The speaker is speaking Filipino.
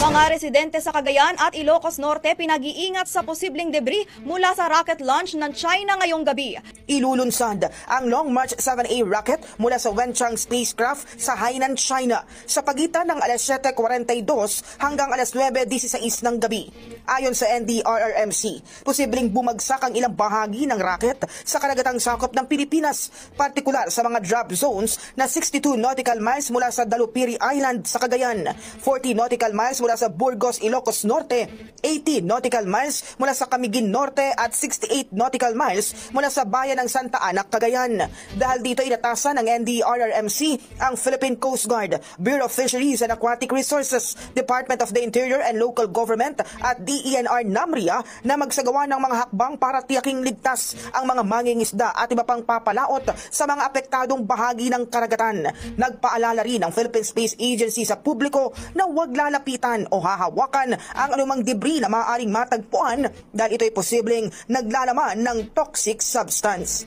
Mga residente sa Cagayan at Ilocos Norte pinag-iingat sa posibleng debris mula sa rocket launch ng China ngayong gabi. Ilulunsad ang Long March 7A rocket mula sa Wenchang spacecraft sa Hainan, China sa pagitan ng alas 7:42 hanggang alas 9:16 ng gabi. Ayon sa NDRRMC, posibleng bumagsak ang ilang bahagi ng rocket sa karagatang sakop ng Pilipinas, partikular sa mga drop zones na 62 nautical miles mula sa Dalupiri Island sa Cagayan, 40 nautical miles mula sa Burgos, Ilocos Norte, 80 nautical miles mula sa Camiguin Norte at 68 nautical miles mula sa bayan ng Santa Ana, Cagayan. Dahil dito inatasan ng NDRRMC ang Philippine Coast Guard, Bureau of Fisheries and Aquatic Resources, Department of the Interior and Local Government at DENR NAMRIA na magsagawa ng mga hakbang para tiyaking ligtas ang mga mangingisda at iba pang papalaot sa mga apektadong bahagi ng karagatan. Nagpaalala rin ang Philippine Space Agency sa publiko na huwag lalapitan o hahawakan ang anumang debris na maaaring matagpuan dahil ito'y posibleng naglalaman ng toxic substance.